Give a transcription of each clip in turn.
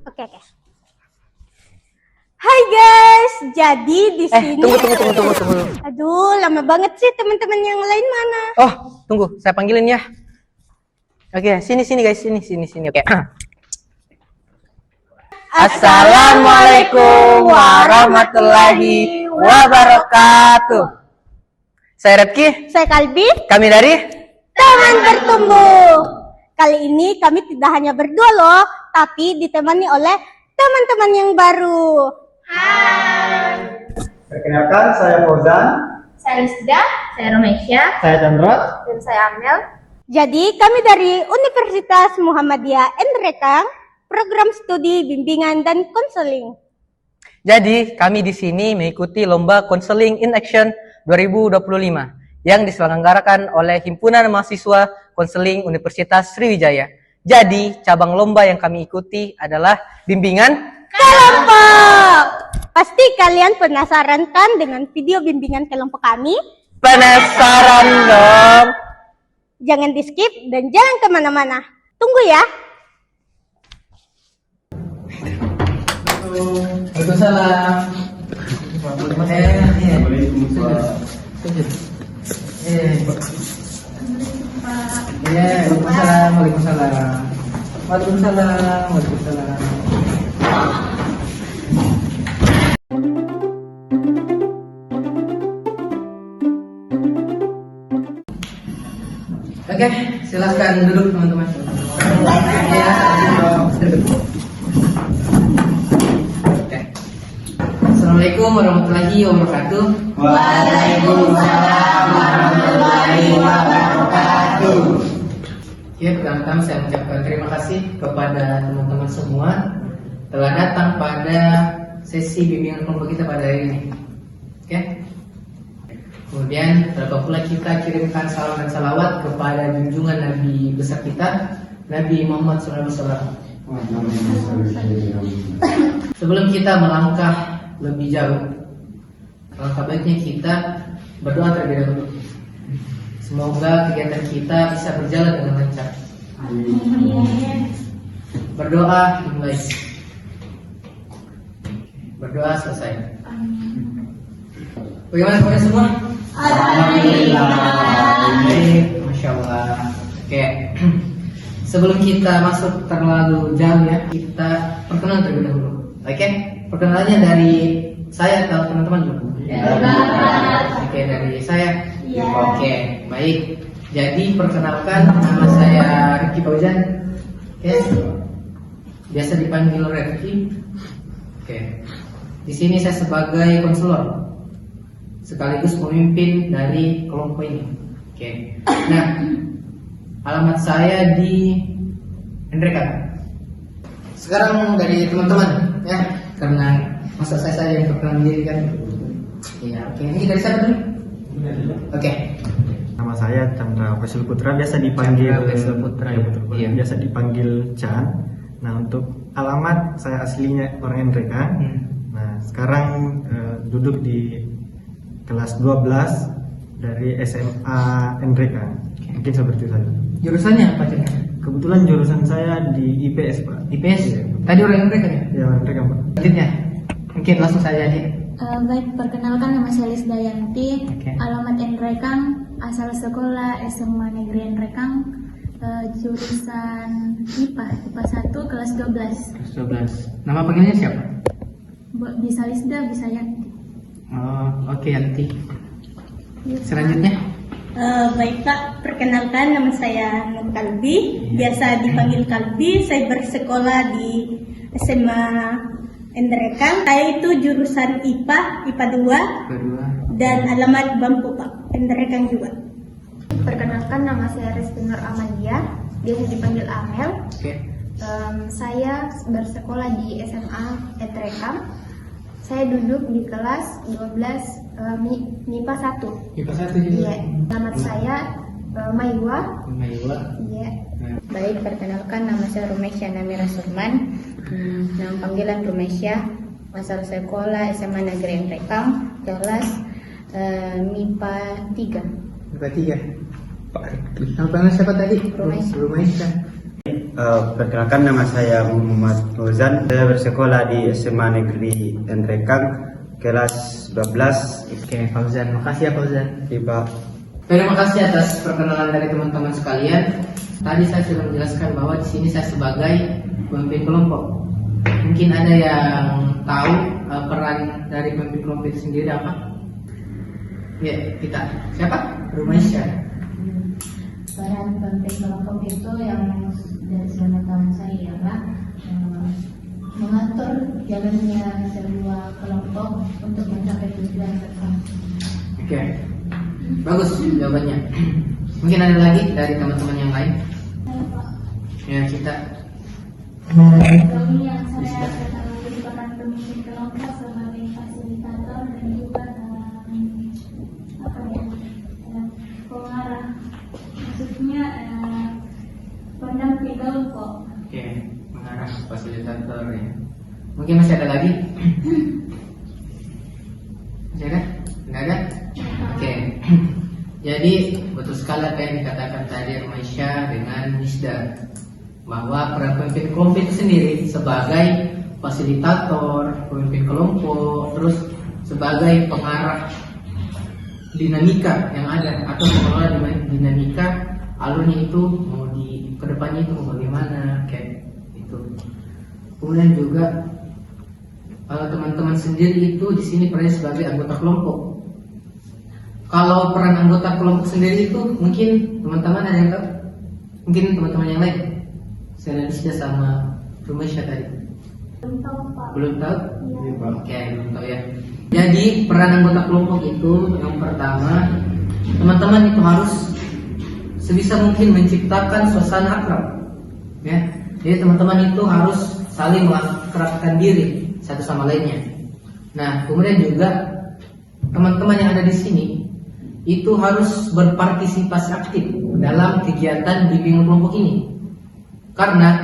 Oke. Hai guys, jadi di sini. Tunggu. Aduh, lama banget sih, teman-teman yang lain mana? Oh, tunggu, saya panggilin ya. Oke, sini guys, sini. Oke. Assalamualaikum warahmatullahi wabarakatuh. Saya Redki. Saya Kalbi. Kami dari Teman Bertumbuh. Kali ini kami tidak hanya berdua loh, tapi ditemani oleh teman-teman yang baru. Hai. Perkenalkan, saya Fauzan. Saya Rizda. Saya Romesya. Saya Chandra. Dan saya Amel. Jadi kami dari Universitas Muhammadiyah Endrekang, program studi bimbingan dan konseling. Jadi, kami di sini mengikuti lomba Counseling in Action 2025 yang diselenggarakan oleh Himpunan Mahasiswa Konseling Universitas Sriwijaya. Jadi, cabang lomba yang kami ikuti adalah bimbingan Kelompok. Pasti kalian penasaran kan dengan video bimbingan kelompok kami? Penasaran dong? Jangan di skip dan jangan kemana-mana. Tunggu ya. Waalaikumsalam. Waalaikumsalam. Oke, silakan duduk teman-teman. Oke. Assalamualaikum warahmatullahi wabarakatuh. Waalaikumsalam warahmatullahi wabarakatuh. Oke, pertama-tama saya mengucapkan terima kasih kepada teman-teman semua telah datang pada sesi bimbingan kelompok kita pada hari ini. Oke. Kemudian berapa pula kita kirimkan salam dan salawat kepada junjungan Nabi besar kita, Nabi Muhammad SAW. Sebelum kita melangkah lebih jauh, alangkah baiknya kita berdoa terlebih dahulu. Semoga kegiatan kita bisa berjalan dengan lancar. Berdoa dimulai. Berdoa selesai. Bagaimana kepada semua? Alhamdulillah. Masya Allah. Oke. Sebelum kita masuk terlalu jauh ya, kita perkenalan terlebih dahulu. Oke. Perkenalannya dari saya atau teman-teman dulu? Oke, dari saya. Oke, baik. Jadi perkenalkan, nama saya Redki Fauzan. Oke. Biasa dipanggil Redki. Oke. Di sini saya sebagai konselor sekaligus pemimpin dari kelompok ini. Oke. Nah, alamat saya di Endrekang. Sekarang dari teman-teman ya, karena masa saya saja yang perkenalan diri kan. Iya, oke. Ini dari saya dulu. Oke. Nama saya Chandra Faisal Putra, biasa dipanggil Chandra Faisal Putra, ya. Iya. Biasa dipanggil Chan. Nah, untuk alamat saya aslinya orang Endrekang. Nah, sekarang duduk di kelas 12 dari SMA Endrekang. Mungkin seperti itu saja. Jurusannya apa Chandra? Kebetulan jurusan saya di IPS, Pak. IPS. Iya. Tadi orang Endrekang ya? Ya, Endrekang, Pak. Selanjutnya, mungkin langsung saja nih. Baik, perkenalkan nama saya Lisda Yanti. Oke. Alamat Endrekang, asal sekolah SMA Negeri Endrekang, jurusan IPA 1 kelas 12. Kelas 12. Nama panggilnya siapa? Bisa Lisda, bisa Yanti. Oh, oke, Yanti. Selanjutnya. Baik Pak, perkenalkan nama saya Nur Kalbi, biasa dipanggil Kalbi. Saya bersekolah di SMA Endrekang. Saya itu jurusan IPA 2 Kedua. dan alamat Bampu Pak, Endrekang juga. Perkenalkan nama saya Rizky Nur Amalia, biasa dipanggil Amel. Oke. Saya bersekolah di SMA Endrekang. Saya duduk di kelas 12 MIPA 1. IPA 1 juga. Iya. Alamat saya Maiwa. Maiwa. Iya. Baik, perkenalkan nama saya Rumesya Namira Surman. Nama panggilan Rumesya. Asal sekolah SMA Negeri Endrekang, kelas MIPA 3. MIPA 3. Nama panggil siapa tadi? Rumesya. Rumesya. Perkenalkan, nama saya Muhammad Fauzan. Saya bersekolah di SMA Negeri Endrekang kelas 12 Oke, Fauzan. Makasih ya Fauzan. IPA. Terima kasih atas perkenalan dari teman-teman sekalian. Tadi saya sudah menjelaskan bahwa di sini saya sebagai pemimpin kelompok. Mungkin ada yang tahu peran dari pemimpin kelompok itu sendiri apa? Ya, kita. Siapa? Rumaisya. Peran pemimpin kelompok itu yang dari pengetahuan saya ialah mengatur jalannya sebuah kelompok untuk mencapai tujuan tertentu. Oke, bagus jawabannya. Mungkin ada lagi dari teman-teman yang lain? Ya, kita. Kami yang saya ketahui peran pemimpin kelompok sebagai fasilitator dan juga pengarah, maksudnya pendamping kelompok. Oke, mengarah fasilitator ya. Mungkin masih ada lagi? Masih ada? Nggak ada? Oke. Jadi betul sekali apa yang dikatakan tadi Rumaisya dengan Misda, bahwa peran pemimpin kelompok itu sendiri sebagai fasilitator, pemimpin kelompok, terus sebagai pengarah dinamika yang ada atau mengelola dinamika alurnya itu mau di kedepannya itu mau bagaimana kayak itu. Kemudian juga teman-teman sendiri itu di sini perannya sebagai anggota kelompok. Kalau peran anggota kelompok sendiri itu mungkin teman-teman ada yang tahu? Mungkin teman-teman yang lain? Saya sudah sama Rumaisya tadi. Belum tahu Pak. Belum tahu? Iya. Oke, belum tahu ya. Jadi peran anggota kelompok itu yang pertama, teman-teman itu harus sebisa mungkin menciptakan suasana akrab. Ya. Jadi teman-teman itu harus saling mengakrabkan diri satu sama lainnya. Nah, kemudian juga teman-teman yang ada di sini itu harus berpartisipasi aktif dalam kegiatan bimbingan kelompok ini. Karena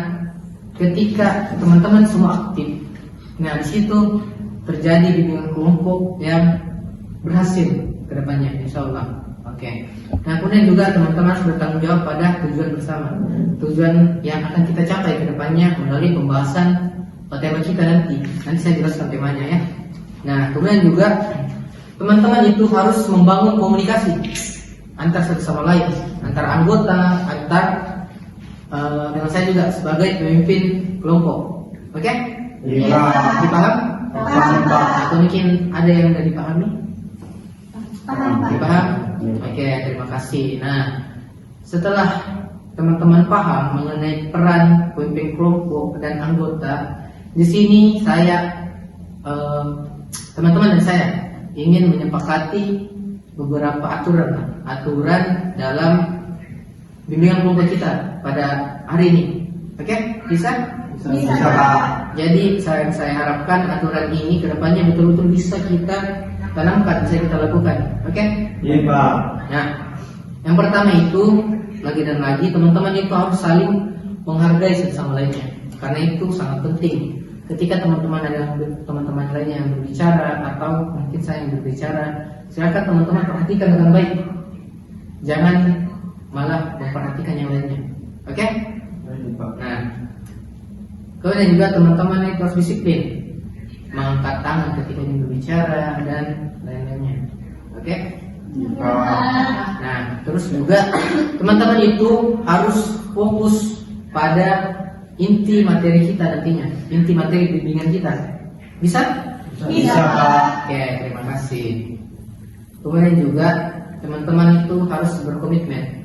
ketika teman-teman semua aktif, nah di situ terjadi bimbingan kelompok yang berhasil ke depannya, insya Allah. Oke. Nah kemudian juga teman-teman harus bertanggung jawab pada tujuan bersama, tujuan yang akan kita capai ke depannya melalui pembahasan tema kita nanti. Nanti saya jelaskan temanya ya. Nah kemudian juga teman-teman itu harus membangun komunikasi antar satu sama lain, antar anggota, antar dengan saya juga sebagai pemimpin kelompok. Oke? Iya. Dipaham? Paham, Pak. Atau mungkin ada yang tidak dipahami? Paham Pak. Dipaham? Oke, terima kasih. Nah, setelah teman-teman paham mengenai peran pemimpin kelompok dan anggota, di sini saya teman-teman dan saya ingin menyepakati beberapa aturan dalam bimbingan kelompok kita pada hari ini. Oke? Bisa? Bisa. Pak. Jadi saya harapkan aturan ini kedepannya betul-betul bisa kita tanamkan, bisa kita lakukan. Oke? Iya, Pak. Nah, yang pertama itu lagi dan lagi teman-teman itu harus saling menghargai satu sama lainnya. Karena itu sangat penting. Ketika teman-teman lainnya yang berbicara atau mungkin saya yang berbicara, silakan teman-teman perhatikan dengan baik. Jangan malah memperhatikan yang lainnya. Oke? Nah, kemudian juga teman-teman itu harus disiplin, mengangkat tangan ketika ingin berbicara dan lain-lainnya. Oke? Nah, terus juga teman-teman itu harus fokus pada inti materi kita nantinya, inti materi bimbingan kita. Bisa? Bisa, Pak. Oke, terima kasih. Kemudian juga teman-teman itu harus berkomitmen.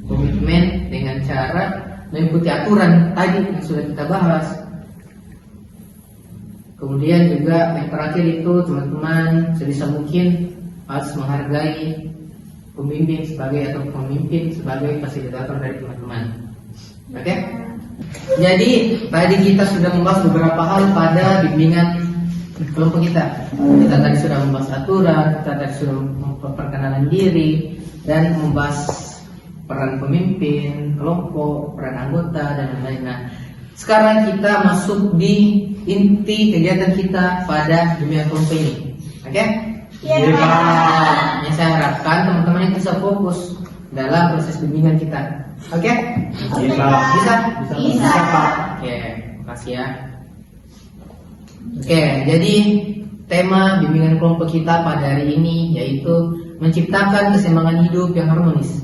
Komitmen dengan cara mengikuti aturan tadi yang sudah kita bahas. Kemudian juga yang terakhir itu teman-teman sebisa mungkin harus menghargai pembimbing sebagai atau pemimpin sebagai fasilitator dari teman-teman. Oke? Jadi tadi kita sudah membahas beberapa hal pada bimbingan kelompok kita. Kita tadi sudah membahas aturan, kita tadi sudah memperkenalkan diri dan membahas peran pemimpin kelompok, peran anggota dan lain-lain. Nah, sekarang kita masuk di inti kegiatan kita pada bimbingan kelompok ini. Oke? Iya, Pak. Yang saya harapkan teman-teman yang bisa fokus dalam proses bimbingan kita. Oke? Bisa. Bisa? Bisa. Oke, makasih ya. Oke, jadi tema bimbingan kelompok kita pada hari ini yaitu menciptakan keseimbangan hidup yang harmonis.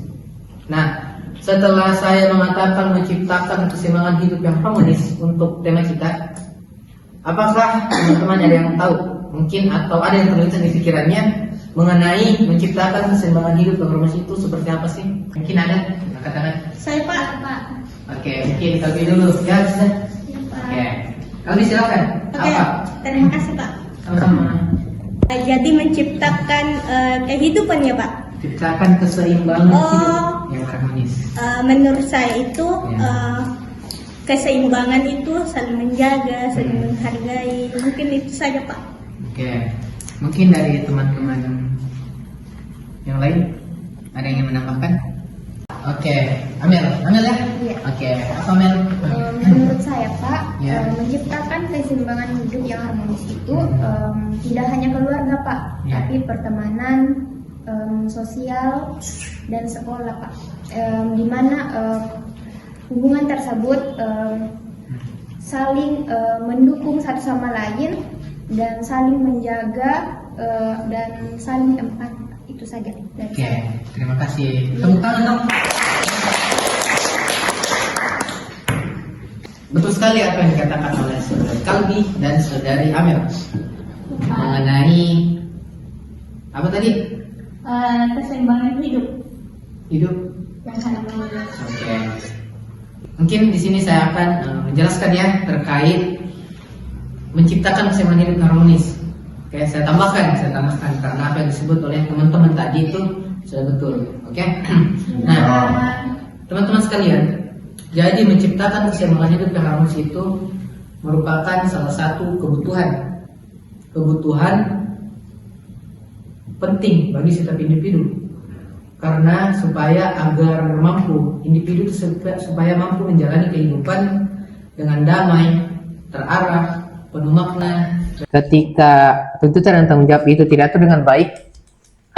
Nah, setelah saya mengatakan menciptakan keseimbangan hidup yang harmonis untuk tema kita, apakah teman-teman ada yang tahu? Mungkin atau ada yang terlintas di pikirannya mengenai menciptakan keseimbangan hidup yang harmonis itu seperti apa sih? Mungkin ada? Katakan. Saya Pak. Oke, mungkin Kalbi dulu. Ya, bisa. Oke. Kalbi silakan. Oke, Apa? terima kasih Pak. Sama-sama. Jadi menciptakan kehidupan ya Pak. Ciptakan keseimbangan Oh. hidup yang harmonis. Menurut saya itu Ya. keseimbangan itu saling menjaga, saling menghargai. Mungkin itu saja Pak. Oke. Mungkin dari teman-teman yang lain ada yang ingin menambahkan? Oke, Amel ya? Iya. Oke, apa Amel? Menurut saya Pak, Ya. menciptakan keseimbangan hidup yang harmonis itu tidak hanya keluarga Pak, Ya. tapi pertemanan, sosial dan sekolah Pak, di mana hubungan tersebut saling mendukung satu sama lain dan saling menjaga dan saling empati. Itu saja dari Oke, saya. terima kasih. Tepuk tangan dong. Betul sekali apa yang dikatakan oleh saudari Kalbi dan saudari Amel mengenai apa tadi? Keseimbangan hidup Hidup. yang harmonis. Oke. Mungkin di sini saya akan menjelaskan ya terkait menciptakan keseimbangan hidup yang harmonis. Oke, saya tambahkan karena apa yang disebut oleh teman-teman tadi itu sudah betul. Oke. Nah, teman-teman sekalian, jadi menciptakan keseimbangan hidup yang harmonis itu merupakan salah satu kebutuhan penting bagi setiap individu. Karena agar mampu individu supaya mampu menjalani kehidupan dengan damai, terarah, penuh makna. Ketika tuntutan dan tanggung jawab itu tidak atur dengan baik,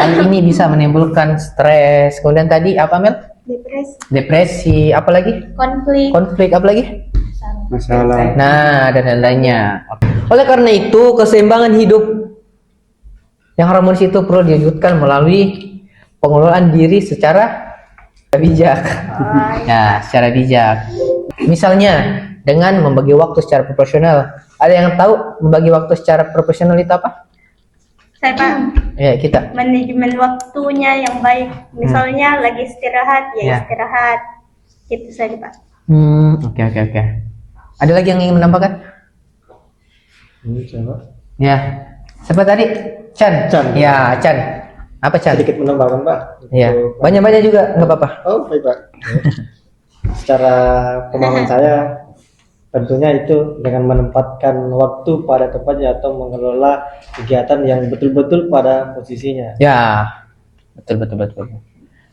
hal ini bisa menimbulkan stres. Kemudian tadi apa Mel? Depresi, apa lagi? Konflik, apa lagi? Masalah. Nah, dan lain-lainnya. Oleh karena itu, keseimbangan hidup yang harmonis itu perlu diwujudkan melalui pengelolaan diri secara bijak. Ya, secara bijak. Misalnya dengan membagi waktu secara proporsional. Ada yang tahu membagi waktu secara proporsional itu apa? Saya Pak, Ya, kita. manajemen waktunya yang baik. Misalnya lagi istirahat, ya Ya. istirahat. Itu saja Pak. Oke. Ada lagi yang ingin menambahkan? Ya. Siapa tadi? Chan. Chan. Ya, Chan. Apa Chan? Sedikit menambahkan Pak. Ya. Banyak-banyak juga nggak apa-apa. Oh baik Pak. Secara pemahaman saya tentunya itu dengan menempatkan waktu pada tempatnya atau mengelola kegiatan yang betul-betul pada posisinya. Ya. Betul.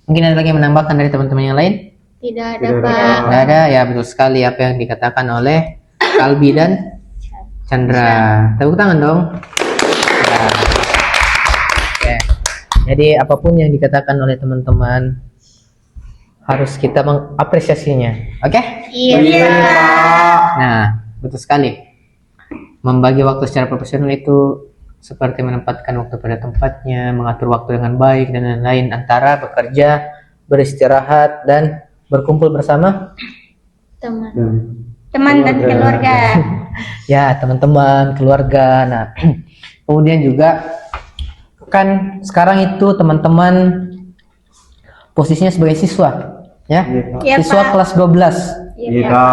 Mungkin ada lagi yang menambahkan dari teman-teman yang lain? Tidak ada Tidak ada. Pak. Tidak ada, ya betul sekali apa yang dikatakan oleh Kalbi dan Chandra. Tepuk tangan dong. Ya. Oke. Jadi apapun yang dikatakan oleh teman-teman harus kita mengapresiasinya. Oke? Iya. Nah, betul sekali. Membagi waktu secara profesional itu seperti menempatkan waktu pada tempatnya, mengatur waktu dengan baik dan lain-lain antara bekerja, beristirahat dan berkumpul bersama Teman dan keluarga. ya teman-teman, keluarga. Nah, kemudian juga kan sekarang itu teman-teman posisinya sebagai siswa, ya. Iya, Siswa Pak. kelas 12. Iya.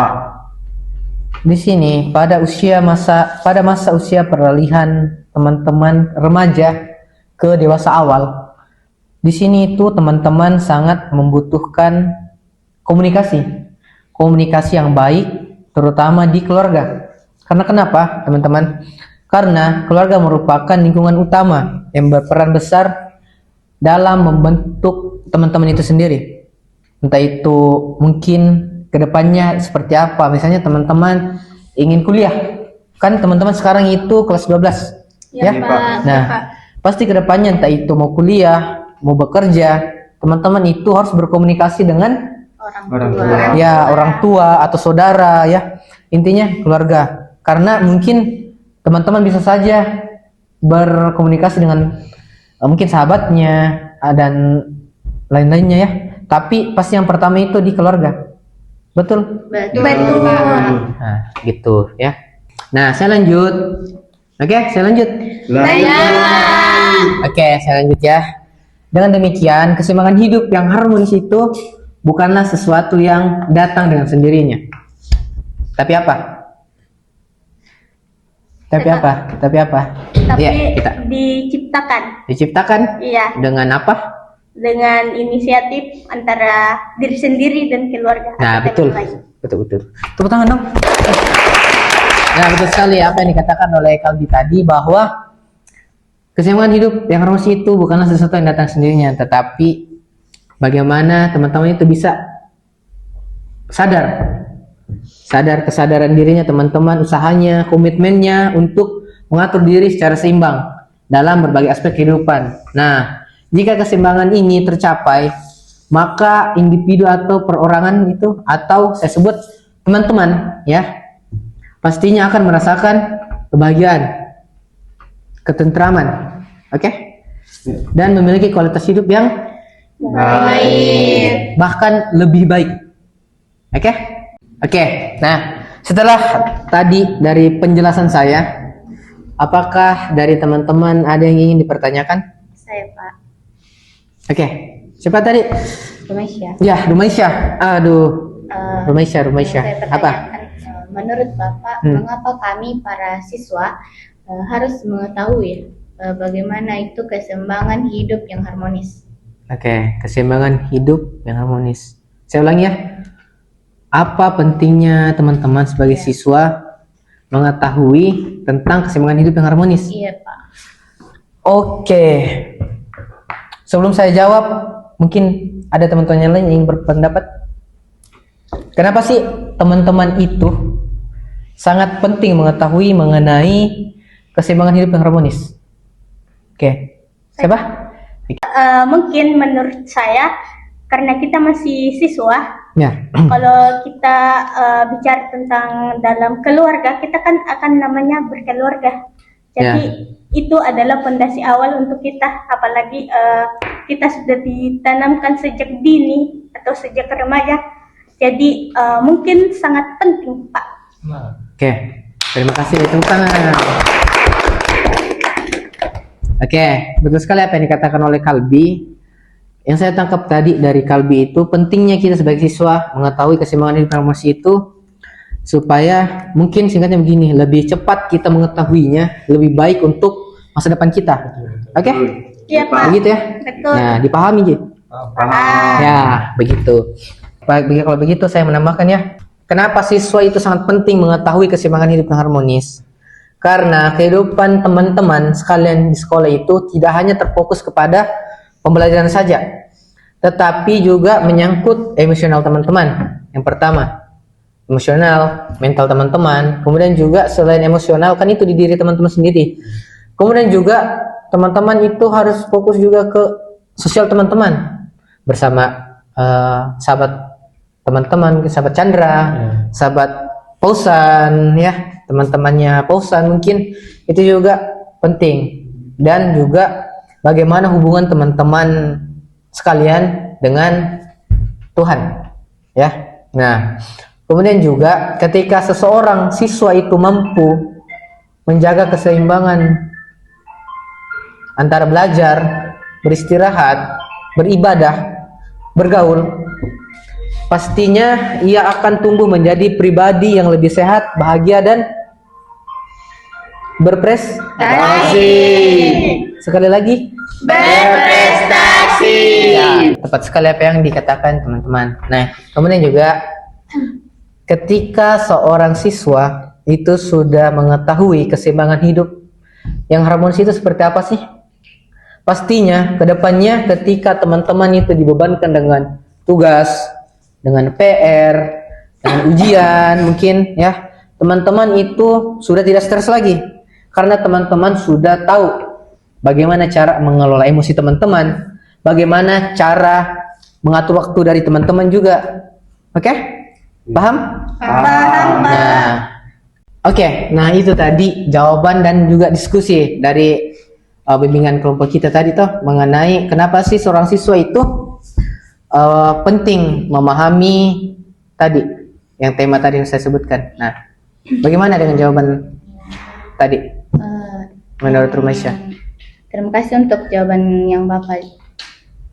Di sini pada masa usia peralihan teman-teman remaja ke dewasa awal. Di sini itu teman-teman sangat membutuhkan komunikasi yang baik, terutama di keluarga. Karena kenapa, teman-teman? Karena keluarga merupakan lingkungan utama yang berperan besar dalam membentuk teman-teman itu sendiri. Entah itu mungkin kedepannya seperti apa. Misalnya teman-teman ingin kuliah, kan teman-teman sekarang itu kelas 12, ya? Pak. Nah, pasti kedepannya entah itu mau kuliah, mau bekerja, teman-teman itu harus berkomunikasi dengan Orang tua. Ya, orang tua atau saudara ya. Intinya keluarga. Karena mungkin teman-teman bisa saja berkomunikasi dengan mungkin sahabatnya dan lain-lainnya ya. Tapi pasti yang pertama itu di keluarga. Betul? Betul. Nah, gitu ya. Nah, saya lanjut. Oke, saya lanjut. Oke, saya lanjut ya. Dengan demikian, keseimbangan hidup yang harmonis itu bukanlah sesuatu yang datang dengan sendirinya. Tapi apa? Tapi apa? Tapi apa? Tapi Iya, kita diciptakan. diciptakan Iya, dengan apa? dengan inisiatif antara diri sendiri dan keluarga. Nah, atau betul. yang lain. Betul. Tepuk tangan dong. Nah, betul sekali apa yang dikatakan oleh Kalbi tadi, bahwa keseimbangan hidup yang harmonis itu bukanlah sesuatu yang datang sendirinya, tetapi bagaimana teman-teman itu bisa sadar kesadaran dirinya teman-teman, usahanya, komitmennya untuk mengatur diri secara seimbang dalam berbagai aspek kehidupan. Nah, jika keseimbangan ini tercapai, maka individu atau perorangan itu, atau saya sebut teman-teman ya, pastinya akan merasakan kebahagiaan, ketentraman, oke? Dan memiliki kualitas hidup yang Baik. bahkan lebih baik. Oke. Nah, setelah tadi dari penjelasan saya, apakah dari teman-teman ada yang ingin dipertanyakan? Saya Pak Oke. Siapa tadi? Rumesia. Ya, Rumeisya. Aduh. Rumeisya. Saya Apa? pertanyakan, menurut Bapak, mengapa kami para siswa harus mengetahui bagaimana itu keseimbangan hidup yang harmonis? Oke, keseimbangan hidup yang harmonis. Saya ulangi ya. Apa pentingnya teman-teman sebagai siswa mengetahui tentang keseimbangan hidup yang harmonis? Iya Pak. Oke. Sebelum saya jawab, mungkin ada teman-teman yang lain yang ingin berpendapat. Kenapa sih teman-teman itu sangat penting mengetahui mengenai keseimbangan hidup yang harmonis? Oke. Siapa? Mungkin menurut saya karena kita masih siswa, Ya. kalau kita bicara tentang dalam keluarga, kita kan akan namanya berkeluarga. Jadi itu adalah fondasi awal untuk kita, apalagi kita sudah ditanamkan sejak dini atau sejak remaja. Jadi mungkin sangat penting, Pak. Oke. Terima kasih, tepuk tangan. Oke, betul sekali apa yang dikatakan oleh Kalbi. Yang saya tangkap tadi dari Kalbi itu, pentingnya kita sebagai siswa mengetahui keseimbangan informasi itu, supaya mungkin singkatnya begini, lebih cepat kita mengetahuinya, lebih baik untuk masa depan kita. Oke? Iya, Pak. Begitu ya? Betul. Nah, dipahami, Ji? Ya, begitu. Kalau begitu saya menambahkan ya. Kenapa siswa itu sangat penting mengetahui keseimbangan hidup yang harmonis? Karena kehidupan teman-teman sekalian di sekolah itu tidak hanya terfokus kepada pembelajaran saja, tetapi juga menyangkut emosional teman-teman. Yang pertama, emosional, mental teman-teman. Kemudian juga selain emosional, kan itu di diri teman-teman sendiri. Kemudian juga teman-teman itu harus fokus juga ke sosial teman-teman, bersama sahabat teman-teman, sahabat Chandra, sahabat Pausan ya, teman-temannya Pausan mungkin itu juga penting. Dan juga bagaimana hubungan teman-teman sekalian dengan Tuhan ya. Nah, kemudian juga ketika seseorang siswa itu mampu menjaga keseimbangan antara belajar, beristirahat, beribadah, bergaul, pastinya ia akan tumbuh menjadi pribadi yang lebih sehat, bahagia, dan berprestasi. Sekali lagi, berprestasi. Ya, tepat sekali apa yang dikatakan teman-teman. Nah, kemudian juga ketika seorang siswa itu sudah mengetahui keseimbangan hidup yang harmonis itu seperti apa sih? Pastinya kedepannya ketika teman-teman itu dibebankan dengan tugas, dengan PR, dengan ujian mungkin ya, teman-teman itu sudah tidak stres lagi karena teman-teman sudah tahu bagaimana cara mengelola emosi teman-teman, bagaimana cara mengatur waktu dari teman-teman juga, Oke? Paham? Paham, Pak. Nah, oke. Nah, itu tadi jawaban dan juga diskusi dari bimbingan kelompok kita tadi toh mengenai kenapa sih seorang siswa itu penting memahami tadi yang tema tadi yang saya sebutkan. Nah, bagaimana dengan jawaban tadi menurut Rumesya? Terima kasih untuk jawaban yang Bapak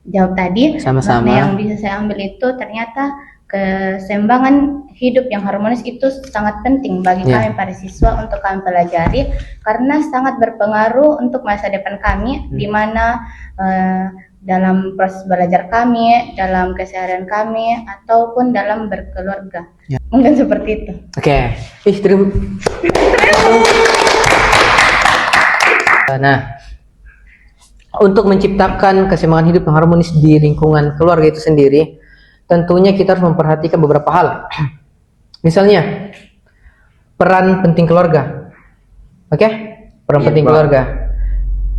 jawab tadi. Sama-sama. Nah, yang bisa saya ambil itu ternyata keseimbangan hidup yang harmonis itu sangat penting bagi Ya. kami para siswa untuk kami pelajari karena sangat berpengaruh untuk masa depan kami di mana dalam proses belajar kami, dalam keseharian kami ataupun dalam berkeluarga. Ya. Mungkin seperti itu. Oke. Terima. Nah, untuk menciptakan keseimbangan hidup yang harmonis di lingkungan keluarga itu sendiri, tentunya kita harus memperhatikan beberapa hal. Misalnya, peran penting keluarga. Oke? Peran penting keluarga.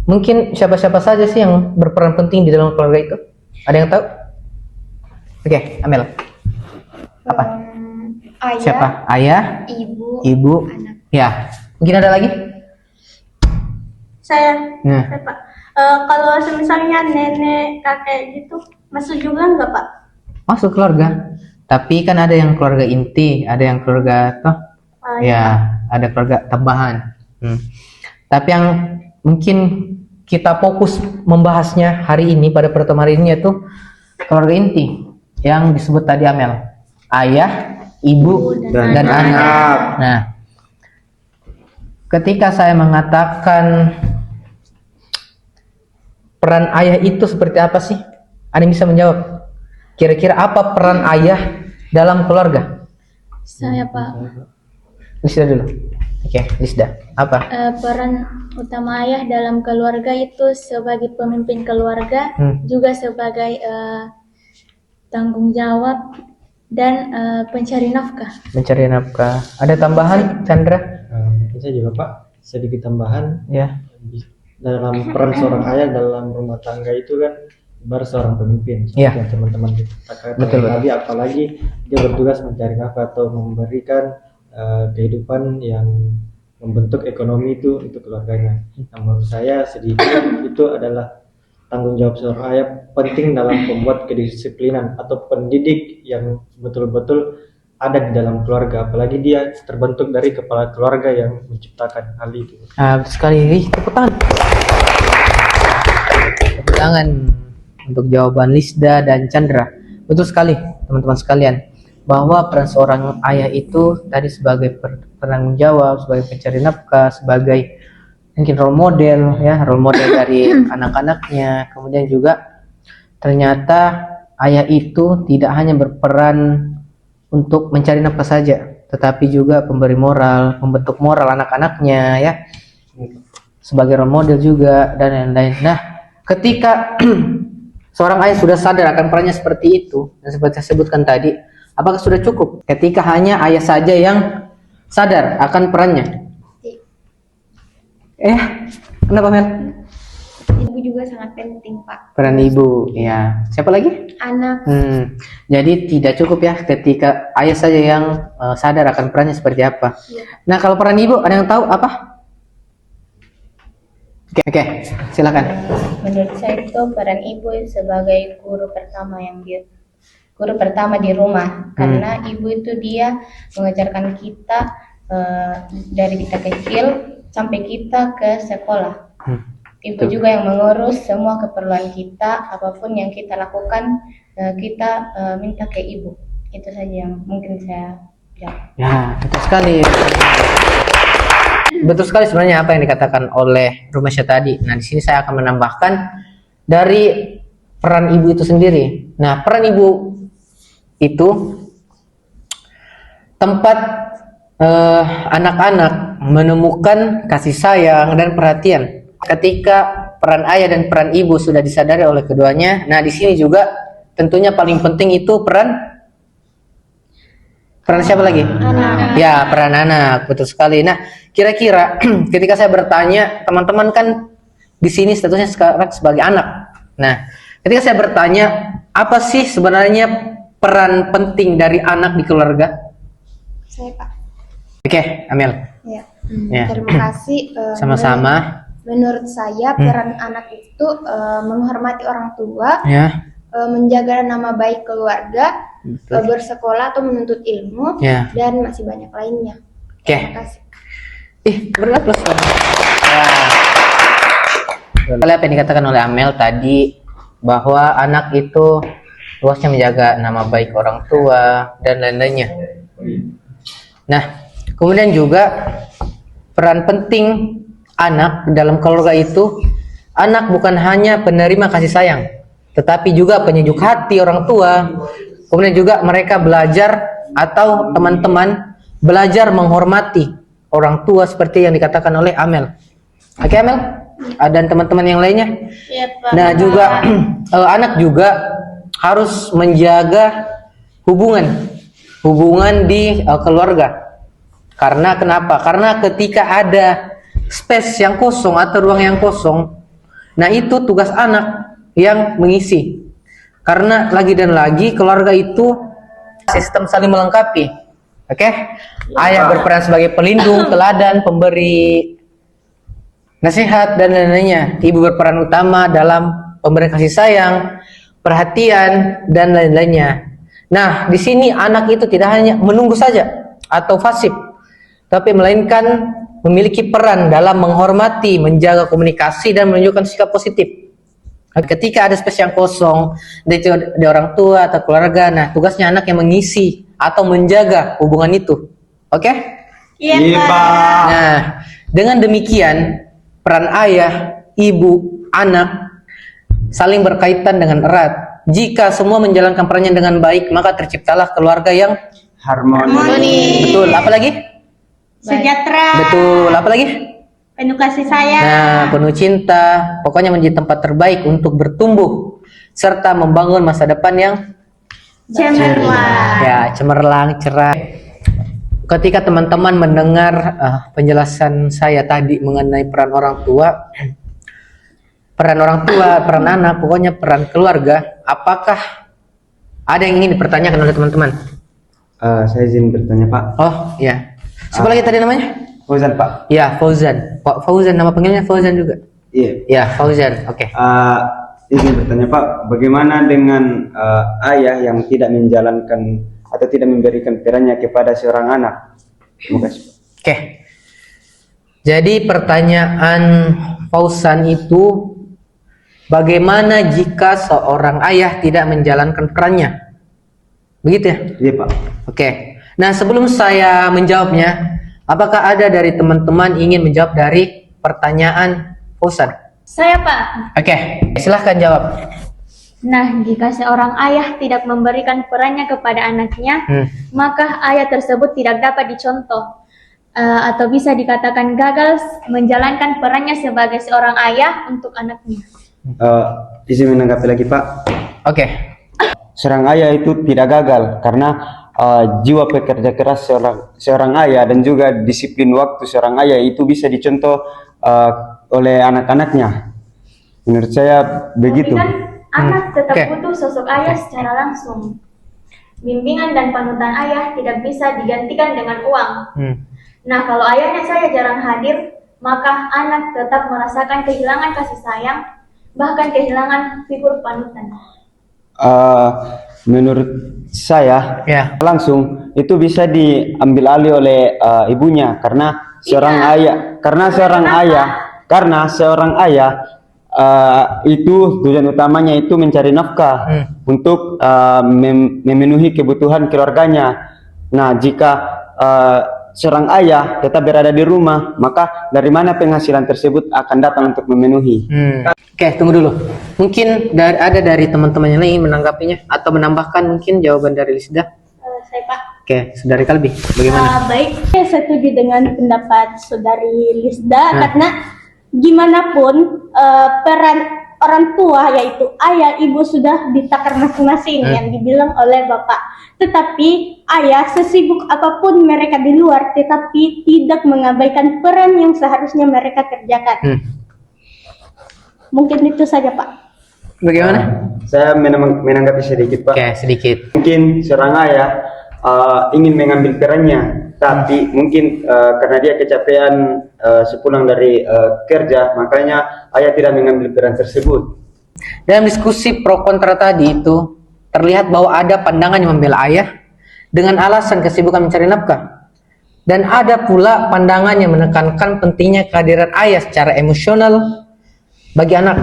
Mungkin siapa-siapa saja sih yang berperan penting di dalam keluarga itu? Ada yang tahu? Oke, Amel. Apa? Ayah, Siapa? Ayah, ibu, anak. ya. Mungkin ada lagi? Saya, Nah, Pak. Kalau misalnya nenek, kakek gitu, masuk juga nggak, Pak? masuk keluarga. Tapi kan ada yang keluarga inti, ada yang keluarga toh, ya, ada keluarga tambahan. Tapi yang mungkin kita fokus membahasnya hari ini pada pertemuan hari ini yaitu keluarga inti yang disebut tadi Amel, ayah, ibu, dan anak. Nah, ketika saya mengatakan peran ayah itu seperti apa sih? Ada yang bisa menjawab? Kira-kira apa peran ayah dalam keluarga? Saya Pak, Lisda dulu. Oke, Lisda. Apa? peran utama ayah dalam keluarga itu sebagai pemimpin keluarga, juga sebagai tanggung jawab dan pencari nafkah. Mencari nafkah. Ada tambahan, Chandra? Mungkin saya juga Pak sedikit tambahan Ya. dalam peran seorang ayah dalam rumah tangga itu kan ibarat seorang pemimpin seperti Iya. yang teman-teman kita katakan Betul, tadi, apalagi dia bertugas mencari nafkah atau memberikan kehidupan yang membentuk ekonomi itu untuk keluarganya. Nah, menurut saya sedikit itu adalah tanggung jawab seorang ayah penting dalam membuat kedisiplinan atau pendidik yang betul-betul ada di dalam keluarga, apalagi dia terbentuk dari kepala keluarga yang menciptakan hal itu. Betul sekali. Tepuk tangan. Tepuk tangan untuk jawaban Lisda dan Chandra. Betul sekali, teman-teman sekalian, bahwa peran seorang ayah itu tadi sebagai penanggung jawab, sebagai pencari nafkah, sebagai mungkin role model, ya, role model dari anak-anaknya. Kemudian juga ternyata ayah itu tidak hanya berperan untuk mencari nafkah saja, tetapi juga pemberi moral, membentuk moral anak-anaknya, ya, sebagai role model juga dan lain-lain. Nah, ketika seorang ayah sudah sadar akan perannya seperti itu, dan seperti saya sebutkan tadi, apakah sudah cukup ketika hanya ayah saja yang sadar akan perannya? Kenapa, Mel? Ibu juga sangat penting Pak. Peran ibu, ya. Siapa lagi? Anak, Jadi tidak cukup ya ketika ayah saja yang sadar akan perannya seperti apa. Nah, kalau peran ibu ada yang tahu apa? Oke, silakan. Menurut saya itu peran ibu sebagai guru pertama di rumah karena ibu itu dia mengajarkan kita dari kita kecil sampai kita ke sekolah. Ibu juga yang mengurus semua keperluan kita, apapun yang kita lakukan kita minta ke ibu. Itu saja yang mungkin saya jawab. Ya, betul sekali. Betul sekali sebenarnya apa yang dikatakan oleh Rumesya tadi. Nah, di sini saya akan menambahkan dari peran ibu itu sendiri. Nah, peran ibu itu tempat anak-anak menemukan kasih sayang dan perhatian. Ketika peran ayah dan peran ibu sudah disadari oleh keduanya, nah di sini juga tentunya paling penting itu peran siapa lagi? anak. Ya, peran anak, betul sekali. Nah, kira-kira ketika saya bertanya, teman-teman kan di sini statusnya sekarang sebagai anak. Nah, ketika saya bertanya, apa sih sebenarnya peran penting dari anak di keluarga? Saya Pak. Oke, Amel. Ya. Ya. Terima kasih. Sama-sama. Menurut saya peran anak itu menghormati orang tua, Ya. menjaga nama baik keluarga, Betul. bersekolah atau menuntut ilmu, Ya. dan masih banyak lainnya. Oke. Terima kasih. Berilah plus. Ya. Oleh apa yang dikatakan oleh Amel tadi, bahwa anak itu luasnya menjaga nama baik orang tua dan lain-lainnya. Nah, kemudian juga peran penting anak dalam keluarga itu, anak bukan hanya penerima kasih sayang, tetapi juga penyejuk hati orang tua. Kemudian juga mereka belajar atau teman-teman belajar menghormati orang tua seperti yang dikatakan oleh Amel. Oke, Amel? Dan teman-teman yang lainnya. Iya, Pak. Nah, juga anak juga harus menjaga hubungan di keluarga. Karena kenapa? Karena ketika ada space yang kosong atau ruang yang kosong, nah itu tugas anak yang mengisi. Karena lagi dan lagi keluarga itu sistem saling melengkapi. Oke? Ayah berperan sebagai pelindung, teladan, pemberi nasihat dan lain-lainnya. Ibu berperan utama dalam pemberian kasih sayang, perhatian dan lain-lainnya. Nah, di sini anak itu tidak hanya menunggu saja atau pasif, tapi melainkan memiliki peran dalam menghormati, menjaga komunikasi dan menunjukkan sikap positif. Ketika ada space yang kosong di orang tua atau keluarga, nah tugasnya anak yang mengisi atau menjaga hubungan itu. Oke? Iya, Pak. Nah, dengan demikian peran ayah, ibu, anak saling berkaitan dengan erat. Jika semua menjalankan perannya dengan baik, maka terciptalah keluarga yang Harmoni. betul. Apa lagi? Sejahtera. Betul. Apa lagi? Penuh kasih sayang. Nah, penuh cinta. Pokoknya menjadi tempat terbaik untuk bertumbuh serta membangun masa depan yang Cemerlang. ya cemerlang, cerah. Ketika teman-teman mendengar penjelasan saya tadi mengenai peran orang tua, peran anak, pokoknya peran keluarga, apakah ada yang ingin dipertanyakan oleh teman-teman? Saya izin bertanya Pak. Oh, ya. Siapa lagi tadi namanya? Fauzan Pak. Ya, Fauzan. Pak Fauzan, nama panggilnya Fauzan juga. Iya. Ya, Fauzan. Oke. Izin bertanya Pak, bagaimana dengan ayah yang tidak menjalankan atau tidak memberikan perannya kepada seorang anak? Terima kasih. Oke. Jadi pertanyaan Fauzan itu, bagaimana jika seorang ayah tidak menjalankan perannya? Begitu ya? Iya Pak. Oke. Nah, sebelum saya menjawabnya, apakah ada dari teman-teman ingin menjawab dari pertanyaan Fauzan? Saya Pak. Oke, silahkan jawab. Nah, jika seorang ayah tidak memberikan perannya kepada anaknya, maka ayah tersebut tidak dapat dicontoh atau bisa dikatakan gagal menjalankan perannya sebagai seorang ayah untuk anaknya. Izin menanggapi lagi Pak. Oke. Seorang ayah itu tidak gagal karena jiwa pekerja keras seorang ayah dan juga disiplin waktu seorang ayah itu bisa dicontoh oleh anak-anaknya. Menurut saya begitu. Tapi kan anak tetap Oke. butuh sosok ayah secara langsung. Bimbingan dan panutan ayah tidak bisa digantikan dengan uang. Nah, kalau ayahnya saya jarang hadir, maka anak tetap merasakan kehilangan kasih sayang, bahkan kehilangan figur panutan. Menurut saya Ya. langsung itu bisa diambil alih oleh ibunya karena seorang ayah itu tujuan utamanya itu mencari nafkah untuk memenuhi kebutuhan keluarganya. Nah, jika seorang ayah tetap berada di rumah, maka dari mana penghasilan tersebut akan datang untuk memenuhi? Oke, tunggu dulu. Mungkin ada dari teman-teman yang lain menanggapinya atau menambahkan mungkin jawaban dari Lisda. Saya Pak. Oke, Saudari Kalbi, bagaimana? Baik, saya setuju dengan pendapat Saudari Lisda karena gimana pun peran orang tua yaitu ayah, ibu sudah ditakar masing-masing yang dibilang oleh Bapak. Tetapi ayah sesibuk apapun mereka di luar tetapi tidak mengabaikan peran yang seharusnya mereka kerjakan. Mungkin itu saja Pak. Bagaimana? Saya menanggapi sedikit, Pak. Oke, sedikit. Mungkin seorang ayah ingin mengambil perannya, tapi mungkin karena dia kecapean sepulang dari kerja, makanya ayah tidak mengambil peran tersebut. Dalam diskusi pro kontra tadi itu terlihat bahwa ada pandangan yang membela ayah dengan alasan kesibukan mencari nafkah, dan ada pula pandangan yang menekankan pentingnya kehadiran ayah secara emosional bagi anak.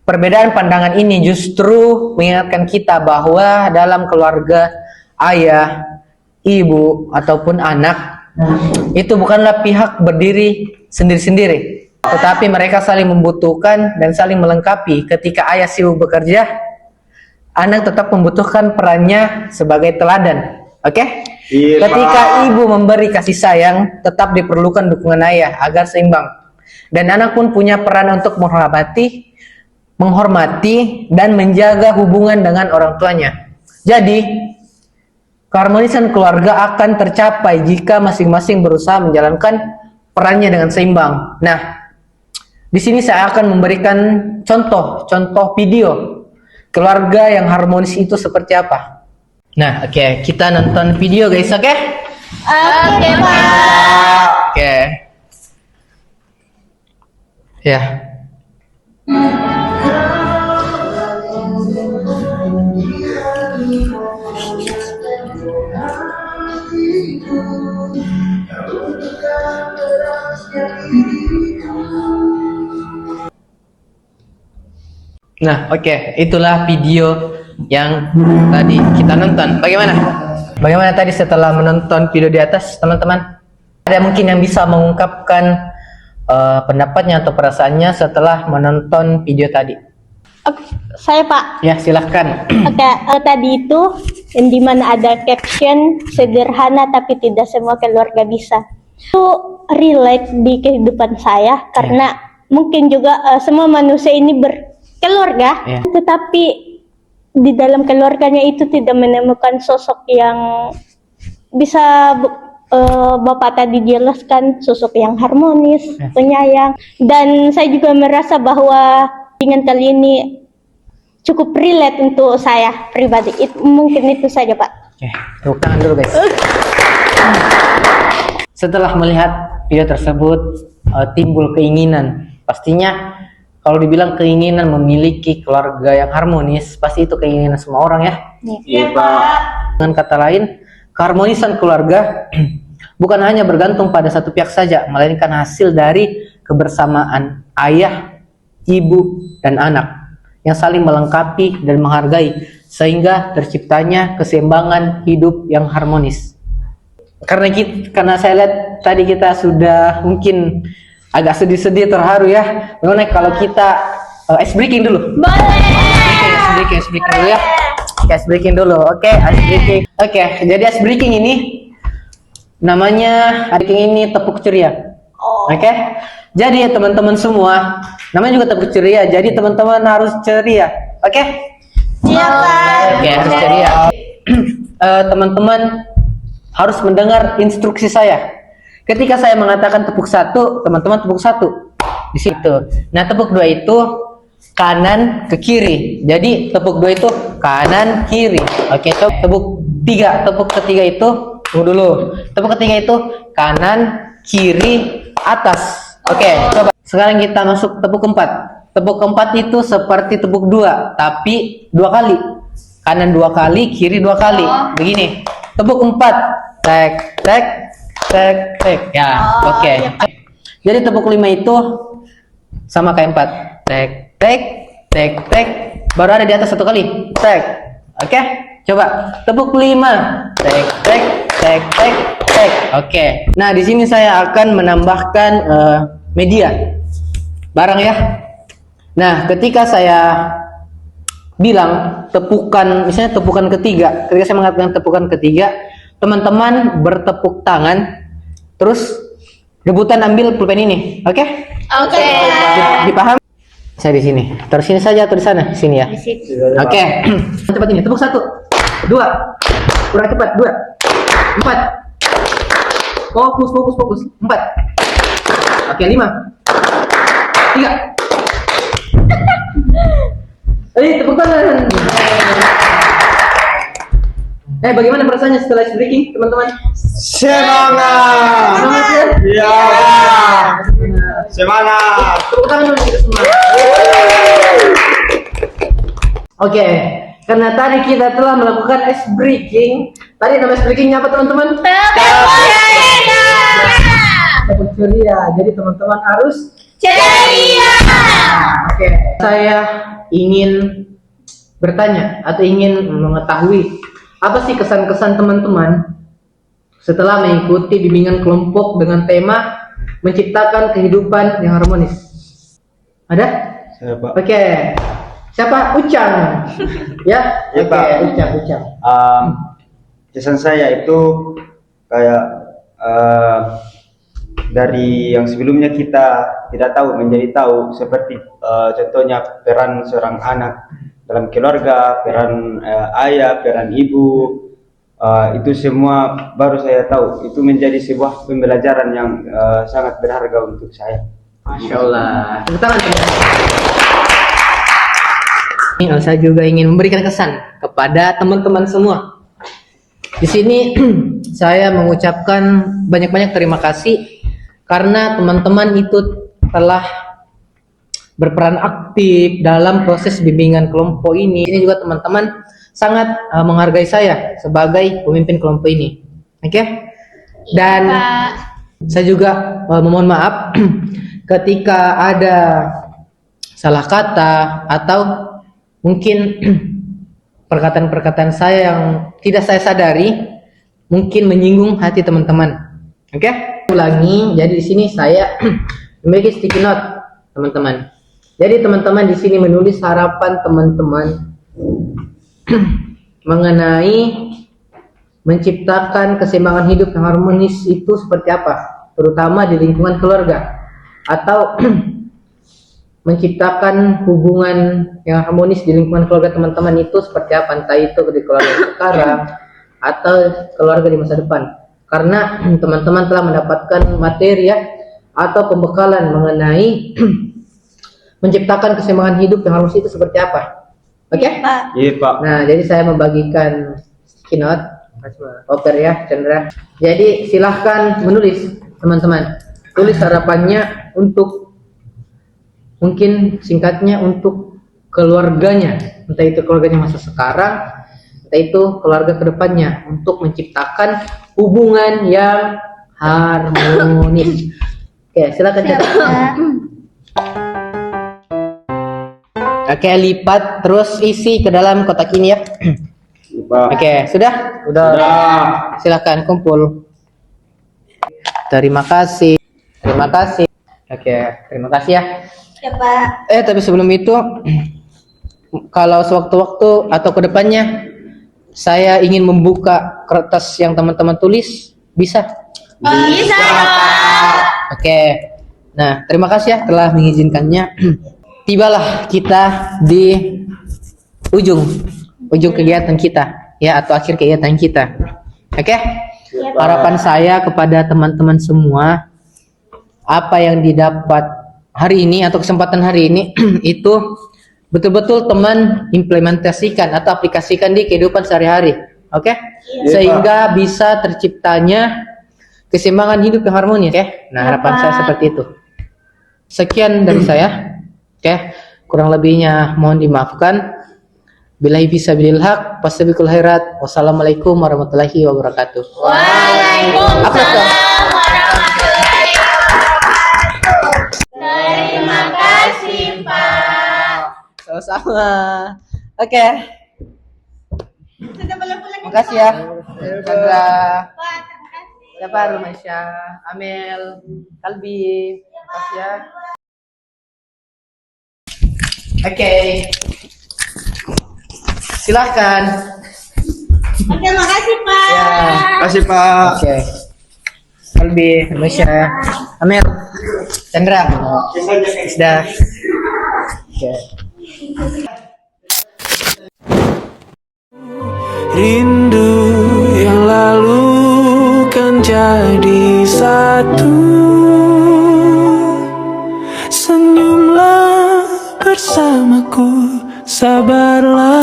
Perbedaan pandangan ini justru mengingatkan kita bahwa dalam keluarga ayah, ibu, ataupun anak itu bukanlah pihak berdiri sendiri-sendiri, tetapi mereka saling membutuhkan dan saling melengkapi. Ketika ayah sibuk bekerja, anak tetap membutuhkan perannya sebagai teladan. Oke? Iya, Ketika ibu memberi kasih sayang, tetap diperlukan dukungan ayah agar seimbang. Dan anak pun punya peran untuk menghormati dan menjaga hubungan dengan orang tuanya. Jadi, keharmonisan keluarga akan tercapai jika masing-masing berusaha menjalankan perannya dengan seimbang. Nah, di sini saya akan memberikan contoh video keluarga yang harmonis itu seperti apa. Nah, oke, kita nonton video guys, oke? Oke, Pak. Oke. Ya. Nah, oke, itulah video yang tadi kita nonton. Bagaimana? Bagaimana tadi setelah menonton video di atas, teman-teman? Ada mungkin yang bisa mengungkapkan pendapatnya atau perasaannya setelah menonton video tadi? Oke, saya Pak. Ya, silahkan. Oke, tadi itu yang dimana ada caption sederhana tapi tidak semua keluarga bisa. Itu relate di kehidupan saya karena mungkin juga semua manusia ini berkeluarga, tetapi di dalam keluarganya itu tidak menemukan sosok yang bisa Bapak tadi jelaskan, sosok yang harmonis, penyayang, dan saya juga merasa bahwa dengan kali ini cukup relate untuk saya pribadi. Mungkin itu saja, Pak. Oke, tepuk tangan dulu guys. Setelah melihat video tersebut, timbul keinginan. Pastinya kalau dibilang keinginan memiliki keluarga yang harmonis, pasti itu keinginan semua orang ya. Iya, Pak. Dengan kata lain, keharmonisan keluarga bukan hanya bergantung pada satu pihak saja, melainkan hasil dari kebersamaan ayah, ibu, dan anak yang saling melengkapi dan menghargai, sehingga terciptanya keseimbangan hidup yang harmonis. Karena saya lihat tadi kita sudah mungkin agak sedih-sedih, terharu ya. Bagaimana kalau kita ice breaking dulu? Boleh. Ice breaking dulu ya. Ice breaking dulu. Oke, ice breaking. Oke, jadi ice breaking ini namanya tepuk ceria. Oke. Jadi ya teman-teman semua, namanya juga tepuk ceria. Jadi teman-teman harus ceria. Oke? Iya, Pak. Oke, harus ceria. Teman-teman harus mendengar instruksi saya. Ketika saya mengatakan tepuk satu, teman-teman tepuk satu. Di situ. Nah, tepuk dua itu kanan ke kiri. Jadi tepuk dua itu kanan kiri. Oke, tepuk tiga. Tepuk ketiga itu tunggu dulu. Tepuk ketiga itu kanan kiri atas. Oke, coba. Sekarang kita masuk tepuk keempat. Tepuk keempat itu seperti tepuk dua, tapi dua kali. Kanan dua kali, kiri dua kali. Begini. Tepuk empat. Tek, tek, tek, tek. Ya, oke. Jadi tepuk lima itu sama kayak empat. Tek, tek, tek, tek. Baru ada di atas satu kali. Tek. Oke. Coba tepuk lima. Tek, tek, tek, tek, tek. Oke. Nah, di sini saya akan menambahkan media barang ya. Nah, ketika saya bilang tepukan, misalnya tepukan ketiga, ketika saya mengatakan tepukan ketiga, teman-teman bertepuk tangan, terus rebutan ambil pulpen ini, oke? Oke. Dipaham? Saya di sini. Terus sini saja atau di sana? Sini ya. Di situ. Oke. Cepat ini. Tepuk satu, dua, kurang cepat, dua, empat. Fokus, fokus, fokus. Empat. Oke, lima, tiga. Tepuk tangan. Bagaimana perasaannya setelah ice breaking, teman-teman? Semangat. Semangat ya? Iya. Semangat. Tepuk tangan dulu kita semua. Oke, karena tadi kita telah melakukan ice breaking. Tadi nama ice breakingnya apa, teman-teman? Tepuk ceria. Jadi teman-teman harus Ceria. Oke, saya ingin bertanya atau ingin mengetahui apa sih kesan-kesan teman-teman setelah mengikuti bimbingan kelompok dengan tema menciptakan kehidupan yang harmonis. Ada? Saya, Pak. Oke. Siapa? Ucang. Ya? Ya, Oke, Pak. Ucang. Kesan saya itu kayak dari yang sebelumnya kita tidak tahu menjadi tahu, seperti contohnya peran seorang anak dalam keluarga, peran ayah, peran ibu, itu semua baru saya tahu. Itu menjadi sebuah pembelajaran yang sangat berharga untuk saya. Masya Allah. Tepuk tangan, teman-teman. Saya juga ingin memberikan kesan kepada teman-teman semua. Di sini saya mengucapkan banyak-banyak terima kasih karena teman-teman itu telah berperan aktif dalam proses bimbingan kelompok ini. Ini juga teman-teman sangat menghargai saya sebagai pemimpin kelompok ini. Oke? Dan saya juga memohon maaf ketika ada salah kata atau mungkin perkataan-perkataan saya yang tidak saya sadari mungkin menyinggung hati teman-teman. Oke? Ulangi. Jadi di sini saya memiliki sticky note, teman-teman. Jadi teman-teman di sini menulis harapan teman-teman mengenai menciptakan keseimbangan hidup yang harmonis itu seperti apa, terutama di lingkungan keluarga, atau menciptakan hubungan yang harmonis di lingkungan keluarga teman-teman itu seperti apa, entah itu di keluarga sekarang atau keluarga di masa depan. Karena teman-teman telah mendapatkan materi ya atau pembekalan mengenai menciptakan keseimbangan hidup yang harmonis itu seperti apa. Oke? Pak. Iya, Pak. Nah, jadi saya membagikan sticky note. Oper ya, Chandra. Jadi silahkan menulis, teman-teman. Tulis harapannya untuk, mungkin singkatnya untuk keluarganya, entah itu keluarganya masa sekarang, entah itu keluarga kedepannya, untuk menciptakan hubungan yang harmonis. Oke, silakan catat. Oke, lipat terus isi ke dalam kotak ini ya. Oke, sudah? Sudah. Silakan kumpul. Terima kasih. Terima kasih. Oke, terima kasih ya. Ya Pak. Tapi sebelum itu, kalau sewaktu-waktu atau kedepannya saya ingin membuka kertas yang teman-teman tulis, bisa? Bisa dong. Oke. Nah, terima kasih ya telah mengizinkannya. Tibalah kita di ujung kegiatan kita ya, atau akhir kegiatan kita. Oke? Harapan saya kepada teman-teman semua, apa yang didapat hari ini atau kesempatan hari ini itu betul-betul teman implementasikan atau aplikasikan di kehidupan sehari-hari. Oke? Sehingga bisa terciptanya keseimbangan hidup yang harmonis ya. Nah, harapan saya seperti itu. Sekian dari saya. Oke, kurang lebihnya mohon dimaafkan. Billahi fisabilil haq, fastabiqul khairat. Wassalamualaikum warahmatullahi wabarakatuh. Waalaikumsalam warahmatullahi wabarakatuh. Terima kasih, Pak. Sama-sama. Oke. Sudah boleh pulang. Makasih ya. Chandra. Pak, terima kasih. Siapa? Rumasya, Amel, Kalbi. Makasih ya. Oke. Silahkan. Oke, makasih Pak. Ya. Terima kasih, Pak. Oke. Kalbi, Rumasya, Amel, Chandra. Sudah. Oke. Rindu yang lalu kan jadi satu. Senyumlah bersamaku. sabarlah